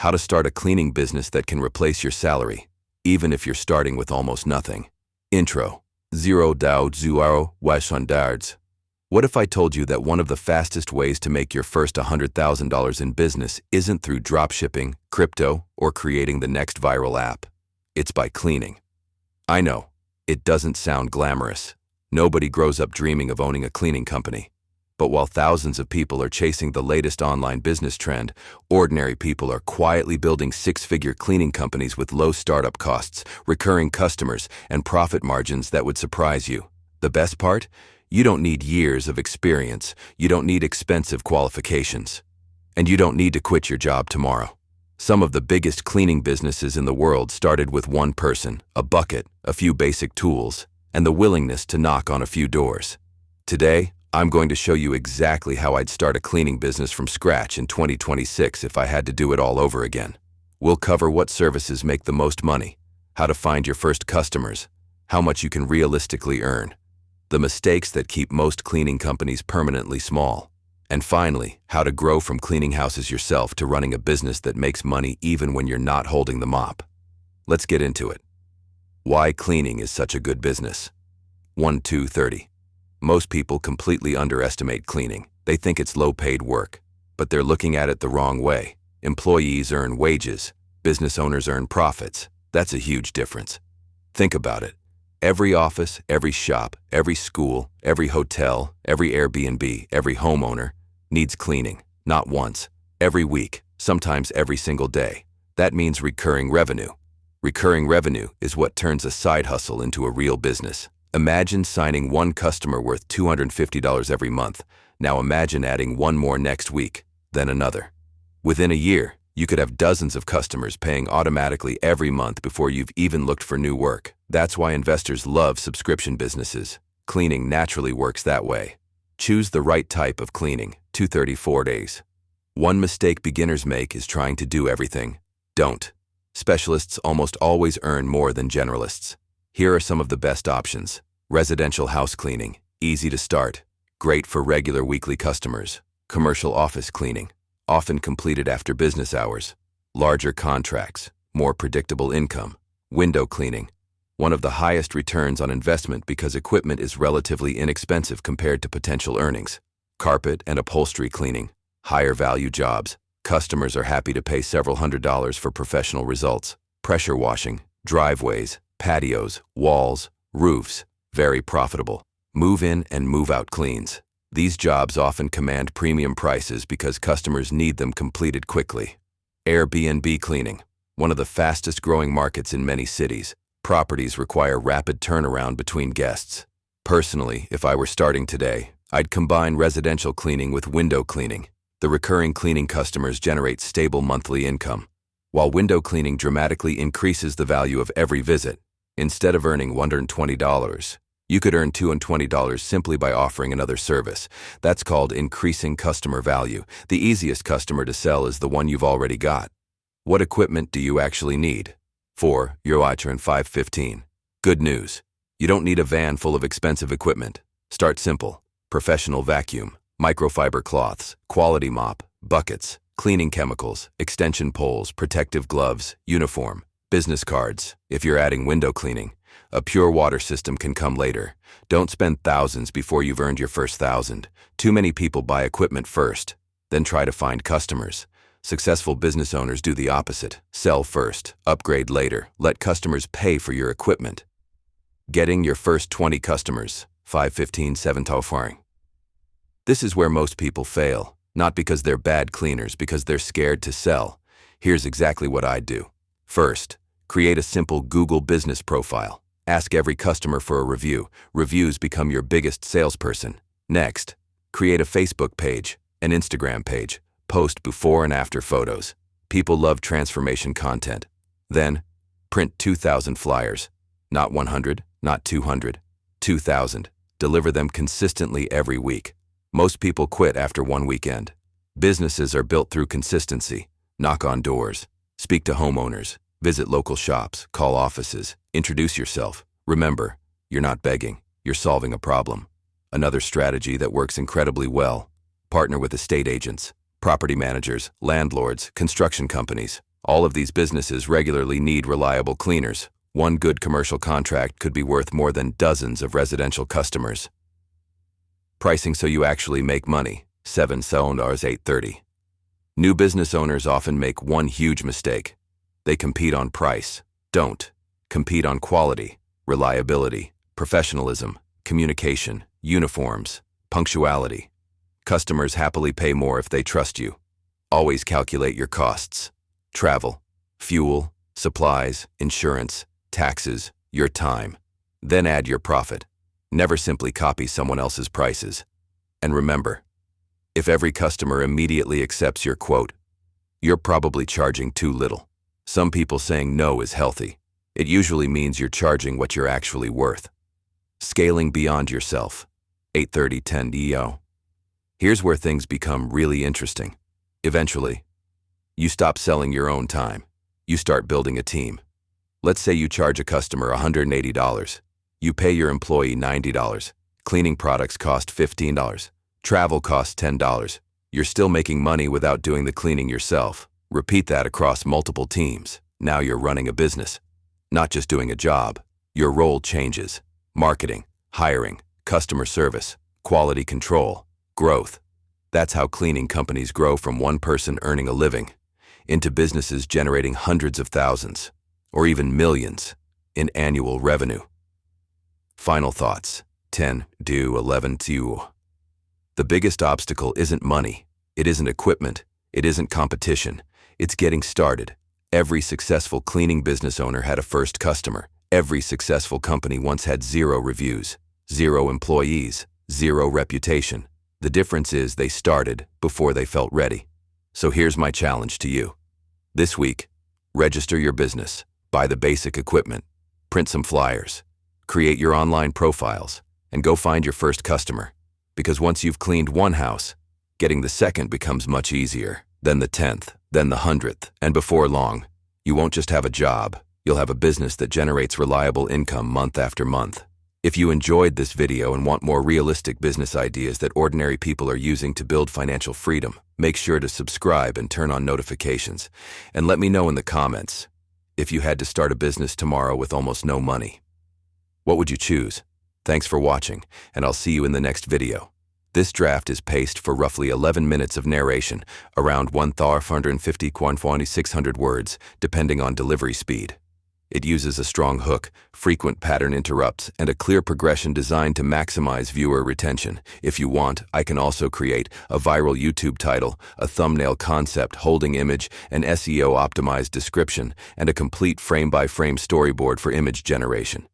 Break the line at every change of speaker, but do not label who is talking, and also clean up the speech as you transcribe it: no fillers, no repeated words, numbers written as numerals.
How to start a cleaning business that can replace your salary, even if you're starting with almost nothing. Intro. Zero doubt zero standards. What if I told you that one of the fastest ways to make your first $100,000 in business isn't through dropshipping, crypto, or creating the next viral app? It's by cleaning. I know, it doesn't sound glamorous. Nobody grows up dreaming of owning a cleaning company. But while thousands of people are chasing the latest online business trend, ordinary people are quietly building six-figure cleaning companies with low startup costs, recurring customers, and profit margins that would surprise you. The best part? You don't need years of experience, you don't need expensive qualifications, and you don't need to quit your job tomorrow. Some of the biggest cleaning businesses in the world started with one person, a bucket, a few basic tools, and the willingness to knock on a few doors. Today, I'm going to show you exactly how I'd start a cleaning business from scratch in 2026 if I had to do it all over again. We'll cover what services make the most money, how to find your first customers, how much you can realistically earn, the mistakes that keep most cleaning companies permanently small, and finally, how to grow from cleaning houses yourself to running a business that makes money even when you're not holding the mop. Let's get into it. Why cleaning is such a good business. 1-2-30. Most people completely underestimate cleaning. They think it's low-paid work, but they're looking at it the wrong way. Employees earn wages, business owners earn profits. That's a huge difference. Think about it. Every office, every shop, every school, every hotel, every Airbnb, every homeowner needs cleaning, not once, every week, sometimes every single day. That means recurring revenue. Recurring revenue is what turns a side hustle into a real business. Imagine signing one customer worth $250 every month. Now imagine adding one more next week, then another. Within a year, you could have dozens of customers paying automatically every month before you've even looked for new work. That's why investors love subscription businesses. Cleaning naturally works that way. Choose the right type of cleaning. 234 days. One mistake beginners make is trying to do everything. Don't. Specialists almost always earn more than generalists. Here are some of the best options. Residential house cleaning, easy to start, great for regular weekly customers. Commercial office cleaning, often completed after business hours. Larger contracts, more predictable income. Window cleaning, one of the highest returns on investment because equipment is relatively inexpensive compared to potential earnings. Carpet and upholstery cleaning, higher value jobs. Customers are happy to pay several $100s for professional results. Pressure washing, driveways, patios, walls, roofs, very profitable. Move-in and move-out cleans. These jobs often command premium prices because customers need them completed quickly. Airbnb cleaning, one of the fastest growing markets in many cities. Properties require rapid turnaround between guests. Personally, if I were starting today, I'd combine residential cleaning with window cleaning. The recurring cleaning customers generate stable monthly income, while window cleaning dramatically increases the value of every visit. Instead of earning $120, you could earn $220 simply by offering another service. That's called increasing customer value. The easiest customer to sell is the one you've already got. What equipment do you actually need? 4. Your watcher in 5:15. Good news. You don't need a van full of expensive equipment. Start simple. Professional vacuum, microfiber cloths, quality mop, buckets, cleaning chemicals, extension poles, protective gloves, uniform, business cards. If you're adding window cleaning, a pure water system can come later. Don't spend thousands before you've earned your first 1,000. Too many people buy equipment first, then try to find customers. Successful business owners do the opposite. Sell first, upgrade later, let customers pay for your equipment. Getting your first 20 customers. 5:15 7 This is where most people fail, not because they're bad cleaners, because they're scared to sell. Here's exactly what I'd do. First, create a simple Google business profile. Ask every customer for a review. Reviews become your biggest salesperson. Next, create a Facebook page, an Instagram page. Post before and after photos. People love transformation content. Then, print 2,000 flyers. Not 100, not 200, 2,000. Deliver them consistently every week. Most people quit after one weekend. Businesses are built through consistency. Knock on doors. Speak to homeowners. Visit local shops. Call offices. Introduce yourself. Remember, you're not begging. You're solving a problem. Another strategy that works incredibly well. Partner with estate agents, property managers, landlords, construction companies. All of these businesses regularly need reliable cleaners. One good commercial contract could be worth more than dozens of residential customers. Pricing so you actually make money. 7 $8 830. New business owners often make one huge mistake. They compete on price. Don't. Compete on quality, reliability, professionalism, communication, uniforms, punctuality. Customers happily pay more if they trust you. Always calculate your costs. Travel, fuel, supplies, insurance, taxes, your time. Then add your profit. Never simply copy someone else's prices. And remember, if every customer immediately accepts your quote, you're probably charging too little. Some people saying no is healthy. It usually means you're charging what you're actually worth. Scaling beyond yourself. 830-10 EO. Here's where things become really interesting. Eventually, you stop selling your own time. You start building a team. Let's say you charge a customer $180. You pay your employee $90. Cleaning products cost $15. Travel costs $10. You're still making money without doing the cleaning yourself. Repeat that across multiple teams. Now you're running a business. Not just doing a job. Your role changes. Marketing, hiring, customer service, quality control, growth. That's how cleaning companies grow from one person earning a living into businesses generating hundreds of thousands, or even millions, in annual revenue. Final thoughts. 10, 11, 2. The biggest obstacle isn't money. It isn't equipment. It isn't competition. It's getting started. Every successful cleaning business owner had a first customer. Every successful company once had 0 reviews, 0 employees, 0 reputation. The difference is they started before they felt ready. So here's my challenge to you. This week, register your business, buy the basic equipment, print some flyers, create your online profiles, and go find your first customer. Because once you've cleaned one house, getting the second becomes much easier, then the 10th, then the 100th, and before long, you won't just have a job, you'll have a business that generates reliable income month after month. If you enjoyed this video and want more realistic business ideas that ordinary people are using to build financial freedom, make sure to subscribe and turn on notifications. And let me know in the comments, if you had to start a business tomorrow with almost no money, what would you choose? Thanks for watching, and I'll see you in the next video. This draft is paced for roughly 11 minutes of narration, around 1,450-1,600 words, depending on delivery speed. It uses a strong hook, frequent pattern interrupts, and a clear progression designed to maximize viewer retention. If you want, I can also create a viral YouTube title, a thumbnail concept, holding image, an SEO-optimized description, and a complete frame-by-frame storyboard for image generation.